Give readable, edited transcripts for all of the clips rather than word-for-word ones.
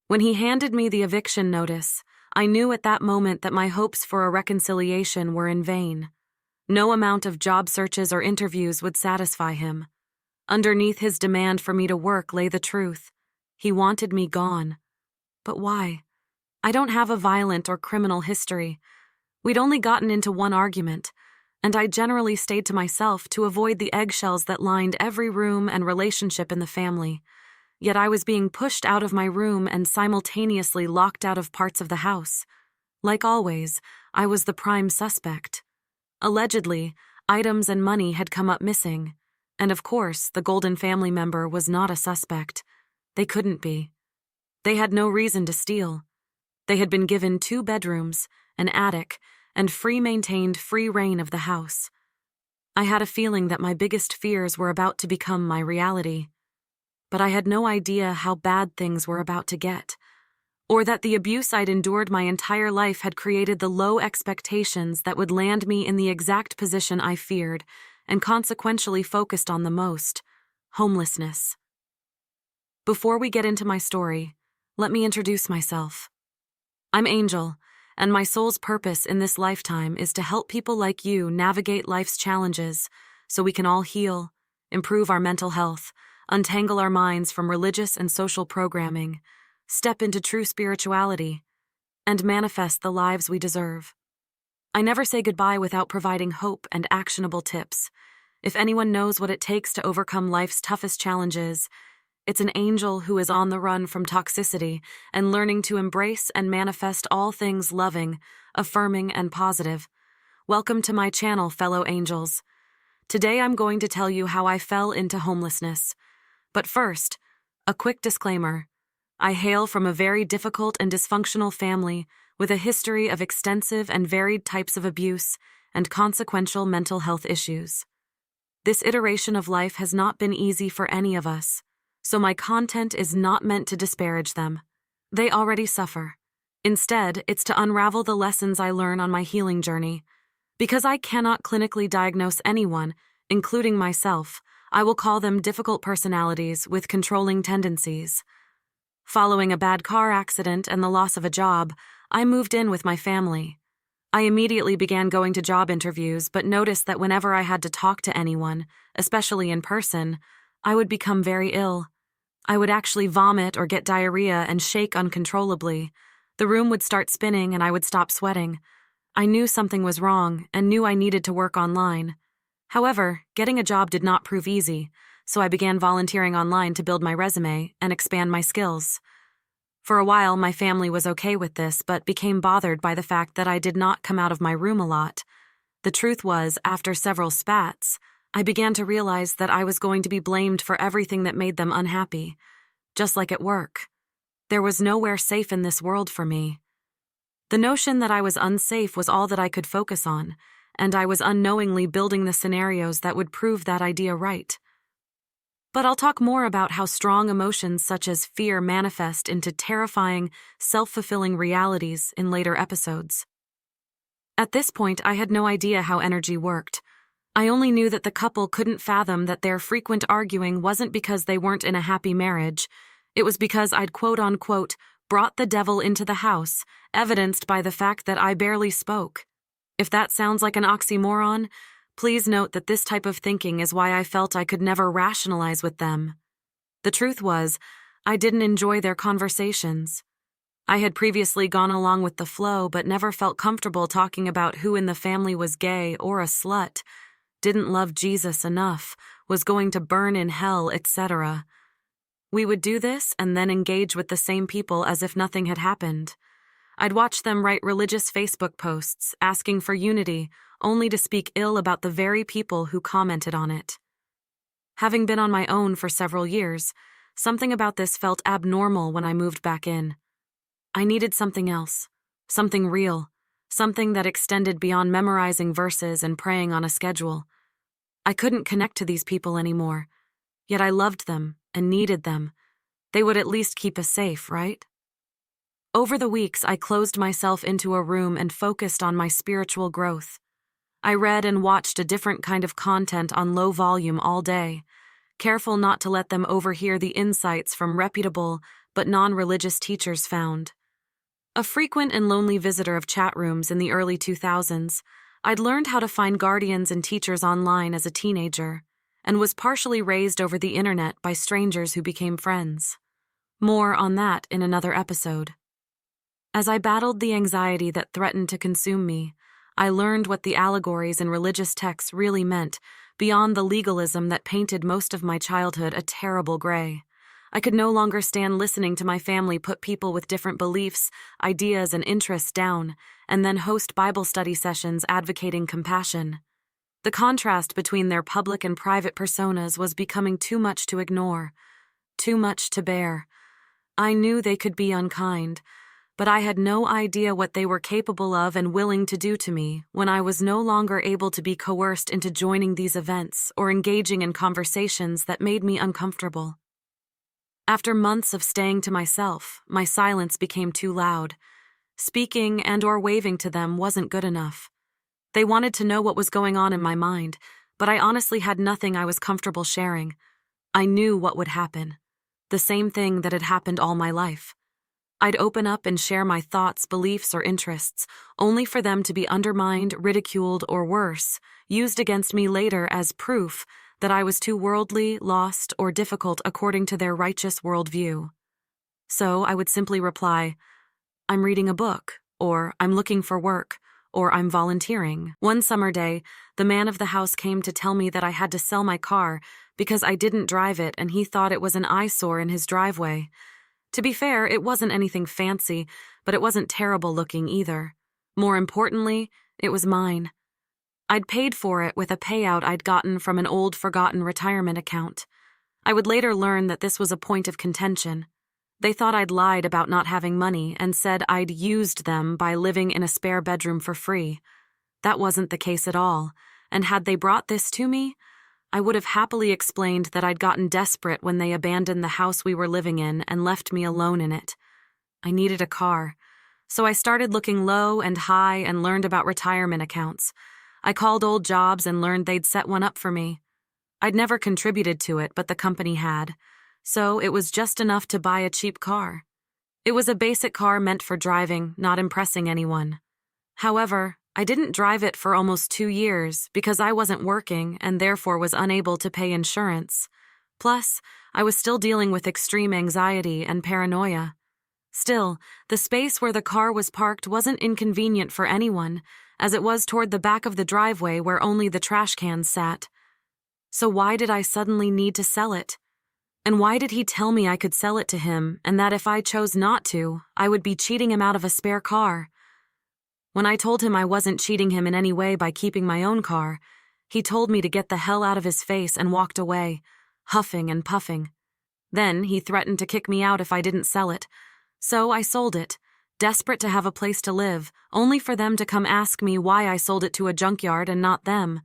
When he handed me the eviction notice, I knew at that moment that my hopes for a reconciliation were in vain. No amount of job searches or interviews would satisfy him. Underneath his demand for me to work lay the truth. He wanted me gone. But why? I don't have a violent or criminal history. We'd only gotten into one argument, and I generally stayed to myself to avoid the eggshells that lined every room and relationship in the family. Yet I was being pushed out of my room and simultaneously locked out of parts of the house. Like always, I was the prime suspect. Allegedly, items and money had come up missing, and of course, the Golden family member was not a suspect. They couldn't be. They had no reason to steal. They had been given 2 bedrooms, an attic, and maintained free reign of the house. I had a feeling that my biggest fears were about to become my reality. But I had no idea how bad things were about to get, or that the abuse I'd endured my entire life had created the low expectations that would land me in the exact position I feared and consequentially focused on the most: homelessness. Before we get into my story, let me introduce myself. I'm Angel, and my soul's purpose in this lifetime is to help people like you navigate life's challenges so we can all heal, improve our mental health, untangle our minds from religious and social programming, step into true spirituality, and manifest the lives we deserve. I never say goodbye without providing hope and actionable tips. If anyone knows what it takes to overcome life's toughest challenges, it's an angel who is on the run from toxicity and learning to embrace and manifest all things loving, affirming, and positive. Welcome to my channel, fellow angels. Today I'm going to tell you how I fell into homelessness. But first, a quick disclaimer. I hail from a very difficult and dysfunctional family with a history of extensive and varied types of abuse and consequential mental health issues. This iteration of life has not been easy for any of us, so my content is not meant to disparage them. They already suffer. Instead, it's to unravel the lessons I learn on my healing journey. Because I cannot clinically diagnose anyone, including myself, I will call them difficult personalities with controlling tendencies. Following a bad car accident and the loss of a job, I moved in with my family. I immediately began going to job interviews, but noticed that whenever I had to talk to anyone, especially in person, I would become very ill. I would actually vomit or get diarrhea and shake uncontrollably. The room would start spinning and I would stop sweating. I knew something was wrong and knew I needed to work online. However, getting a job did not prove easy, so I began volunteering online to build my resume and expand my skills. For a while, my family was okay with this, but became bothered by the fact that I did not come out of my room a lot. The truth was, after several spats, I began to realize that I was going to be blamed for everything that made them unhappy. Just like at work. There was nowhere safe in this world for me. The notion that I was unsafe was all that I could focus on, and I was unknowingly building the scenarios that would prove that idea right. But I'll talk more about how strong emotions such as fear manifest into terrifying, self-fulfilling realities in later episodes. At this point, I had no idea how energy worked. I only knew that the couple couldn't fathom that their frequent arguing wasn't because they weren't in a happy marriage. It was because I'd quote-unquote brought the devil into the house, evidenced by the fact that I barely spoke. If that sounds like an oxymoron, please note that this type of thinking is why I felt I could never rationalize with them. The truth was, I didn't enjoy their conversations. I had previously gone along with the flow but never felt comfortable talking about who in the family was gay or a slut, didn't love Jesus enough, was going to burn in hell, etc. We would do this and then engage with the same people as if nothing had happened. I'd watch them write religious Facebook posts asking for unity, only to speak ill about the very people who commented on it. Having been on my own for several years, something about this felt abnormal when I moved back in. I needed something else, something real, something that extended beyond memorizing verses and praying on a schedule. I couldn't connect to these people anymore, yet I loved them and needed them. They would at least keep us safe, right? Over the weeks, I closed myself into a room and focused on my spiritual growth. I read and watched a different kind of content on low volume all day, careful not to let them overhear the insights from reputable, but non-religious teachers found. A frequent and lonely visitor of chat rooms in the early 2000s, I'd learned how to find guardians and teachers online as a teenager, and was partially raised over the internet by strangers who became friends. More on that in another episode. As I battled the anxiety that threatened to consume me, I learned what the allegories in religious texts really meant, beyond the legalism that painted most of my childhood a terrible gray. I could no longer stand listening to my family put people with different beliefs, ideas, and interests down, and then host Bible study sessions advocating compassion. The contrast between their public and private personas was becoming too much to ignore, too much to bear. I knew they could be unkind, but I had no idea what they were capable of and willing to do to me when I was no longer able to be coerced into joining these events or engaging in conversations that made me uncomfortable. After months of staying to myself, my silence became too loud. Speaking and/or waving to them wasn't good enough. They wanted to know what was going on in my mind, but I honestly had nothing I was comfortable sharing. I knew what would happen. The same thing that had happened all my life. I'd open up and share my thoughts, beliefs, or interests, only for them to be undermined, ridiculed, or worse, used against me later as proof that I was too worldly, lost, or difficult according to their righteous worldview. So I would simply reply, "I'm reading a book," or "I'm looking for work," or "I'm volunteering." One summer day, the man of the house came to tell me that I had to sell my car because I didn't drive it and he thought it was an eyesore in his driveway. To be fair, it wasn't anything fancy, but it wasn't terrible looking either. More importantly, it was mine. I'd paid for it with a payout I'd gotten from an old forgotten retirement account. I would later learn that this was a point of contention. They thought I'd lied about not having money and said I'd used them by living in a spare bedroom for free. That wasn't the case at all, and had they brought this to me, I would have happily explained that I'd gotten desperate when they abandoned the house we were living in and left me alone in it. I needed a car, so I started looking low and high and learned about retirement accounts. I called old jobs and learned they'd set one up for me. I'd never contributed to it, but the company had, so it was just enough to buy a cheap car. It was a basic car meant for driving, not impressing anyone. However, I didn't drive it for almost 2 years because I wasn't working and therefore was unable to pay insurance. Plus, I was still dealing with extreme anxiety and paranoia. Still, the space where the car was parked wasn't inconvenient for anyone, as it was toward the back of the driveway where only the trash cans sat. So why did I suddenly need to sell it? And why did he tell me I could sell it to him and that if I chose not to, I would be cheating him out of a spare car? When I told him I wasn't cheating him in any way by keeping my own car, he told me to get the hell out of his face and walked away, huffing and puffing. Then he threatened to kick me out if I didn't sell it. So I sold it, desperate to have a place to live, only for them to come ask me why I sold it to a junkyard and not them.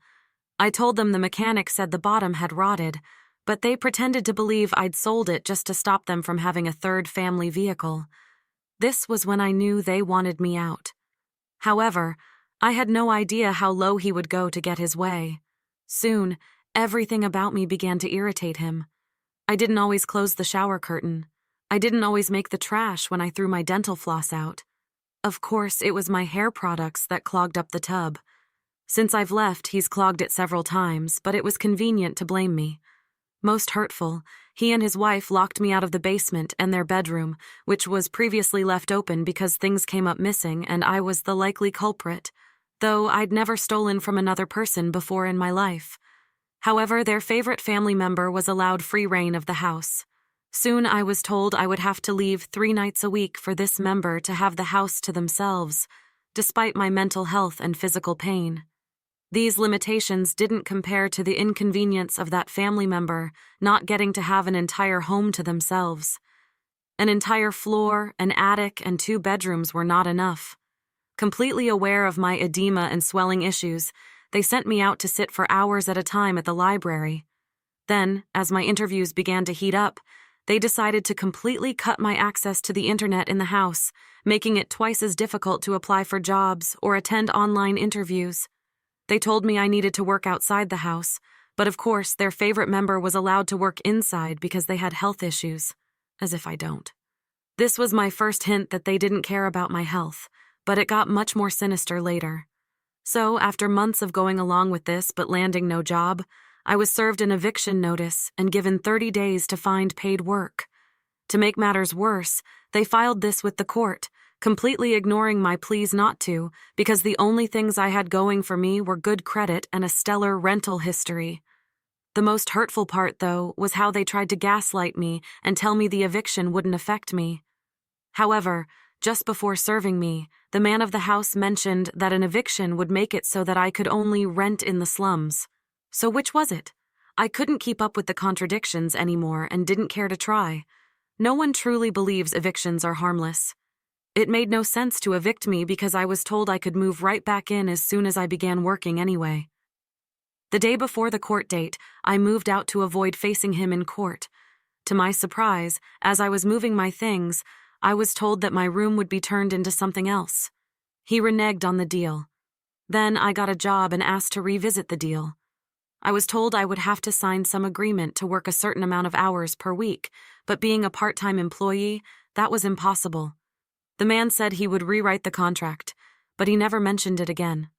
I told them the mechanic said the bottom had rotted, but they pretended to believe I'd sold it just to stop them from having a third family vehicle. This was when I knew they wanted me out. However, I had no idea how low he would go to get his way. Soon, everything about me began to irritate him. I didn't always close the shower curtain. I didn't always make the trash when I threw my dental floss out. Of course, it was my hair products that clogged up the tub. Since I've left, he's clogged it several times, but it was convenient to blame me. Most hurtful, he and his wife locked me out of the basement and their bedroom, which was previously left open because things came up missing and I was the likely culprit, though I'd never stolen from another person before in my life. However, their favorite family member was allowed free reign of the house. Soon I was told I would have to leave 3 nights a week for this member to have the house to themselves, despite my mental health and physical pain. These limitations didn't compare to the inconvenience of that family member not getting to have an entire home to themselves. An entire floor, an attic, and 2 bedrooms were not enough. Completely aware of my edema and swelling issues, they sent me out to sit for hours at a time at the library. Then, as my interviews began to heat up, they decided to completely cut my access to the internet in the house, making it twice as difficult to apply for jobs or attend online interviews. They told me I needed to work outside the house, but of course their favorite member was allowed to work inside because they had health issues. As if I don't. This was my first hint that they didn't care about my health, but it got much more sinister later. So, after months of going along with this but landing no job, I was served an eviction notice and given 30 days to find paid work. To make matters worse, they filed this with the court, completely ignoring my pleas not to, because the only things I had going for me were good credit and a stellar rental history. The most hurtful part, though, was how they tried to gaslight me and tell me the eviction wouldn't affect me. However, just before serving me, the man of the house mentioned that an eviction would make it so that I could only rent in the slums. So which was it? I couldn't keep up with the contradictions anymore and didn't care to try. No one truly believes evictions are harmless. It made no sense to evict me because I was told I could move right back in as soon as I began working anyway. The day before the court date, I moved out to avoid facing him in court. To my surprise, as I was moving my things, I was told that my room would be turned into something else. He reneged on the deal. Then I got a job and asked to revisit the deal. I was told I would have to sign some agreement to work a certain amount of hours per week, but being a part-time employee, that was impossible. The man said he would rewrite the contract, but he never mentioned it again.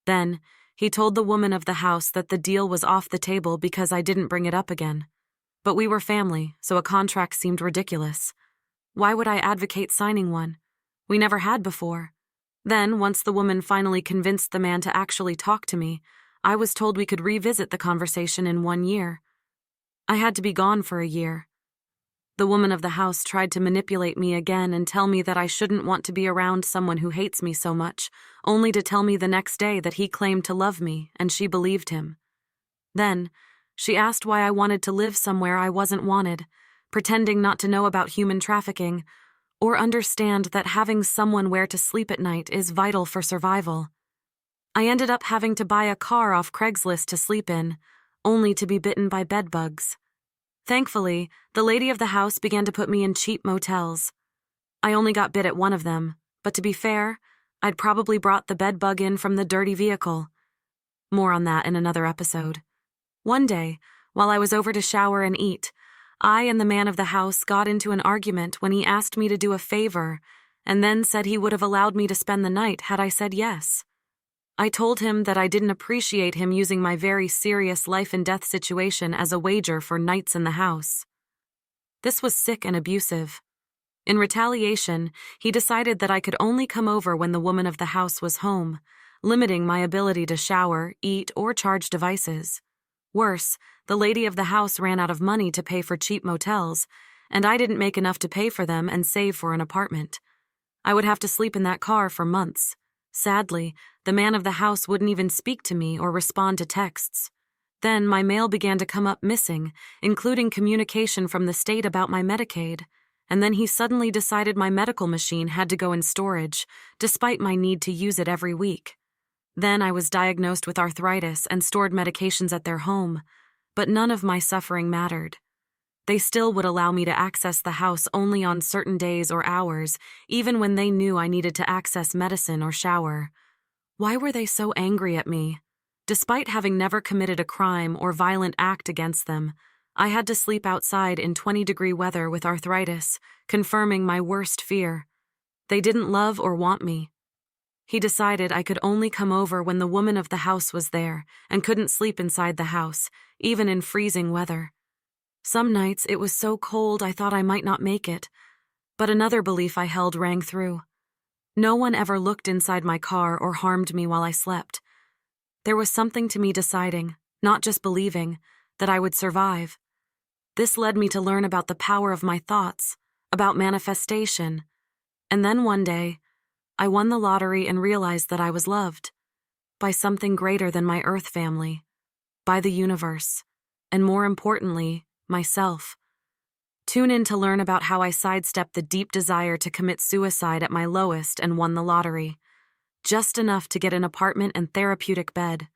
Then, he told the woman of the house that the deal was off the table because I didn't bring it up again. But we were family, so a contract seemed ridiculous. Why would I advocate signing one? We never had before. Then, once the woman finally convinced the man to actually talk to me, I was told we could revisit the conversation in 1 year. I had to be gone for a year. The woman of the house tried to manipulate me again and tell me that I shouldn't want to be around someone who hates me so much, only to tell me the next day that he claimed to love me, and she believed him. Then, she asked why I wanted to live somewhere I wasn't wanted, pretending not to know about human trafficking, or understand that having someone where to sleep at night is vital for survival. I ended up having to buy a car off Craigslist to sleep in, only to be bitten by bedbugs. Thankfully, the lady of the house began to put me in cheap motels. I only got bit at one of them, but to be fair, I'd probably brought the bedbug in from the dirty vehicle. More on that in another episode. One day, while I was over to shower and eat, I and the man of the house got into an argument when he asked me to do a favor, and then said he would have allowed me to spend the night had I said yes. I told him that I didn't appreciate him using my very serious life-and-death situation as a wager for nights in the house. This was sick and abusive. In retaliation, he decided that I could only come over when the woman of the house was home, limiting my ability to shower, eat, or charge devices. Worse, the lady of the house ran out of money to pay for cheap motels, and I didn't make enough to pay for them and save for an apartment. I would have to sleep in that car for months. Sadly, the man of the house wouldn't even speak to me or respond to texts. Then my mail began to come up missing, including communication from the state about my Medicaid, and then he suddenly decided my medical machine had to go in storage, despite my need to use it every week. Then I was diagnosed with arthritis and stored medications at their home, but none of my suffering mattered. They still would allow me to access the house only on certain days or hours, even when they knew I needed to access medicine or shower. Why were they so angry at me? Despite having never committed a crime or violent act against them, I had to sleep outside in 20-degree weather with arthritis, confirming my worst fear. They didn't love or want me. He decided I could only come over when the woman of the house was there and couldn't sleep inside the house, even in freezing weather. Some nights it was so cold I thought I might not make it, but another belief I held rang through. No one ever looked inside my car or harmed me while I slept. There was something to me deciding, not just believing, that I would survive. This led me to learn about the power of my thoughts, about manifestation. And then one day, I won the lottery and realized that I was loved. By something greater than my Earth family. By the universe. And more importantly, myself. Tune in to learn about how I sidestepped the deep desire to commit suicide at my lowest and won the lottery. Just enough to get an apartment and therapeutic bed.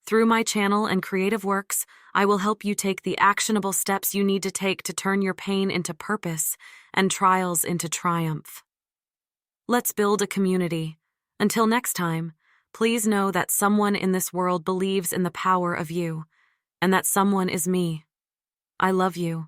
Through my channel and creative works, I will help you take the actionable steps you need to take to turn your pain into purpose and trials into triumph. Let's build a community. Until next time, please know that someone in this world believes in the power of you, and that someone is me. I love you.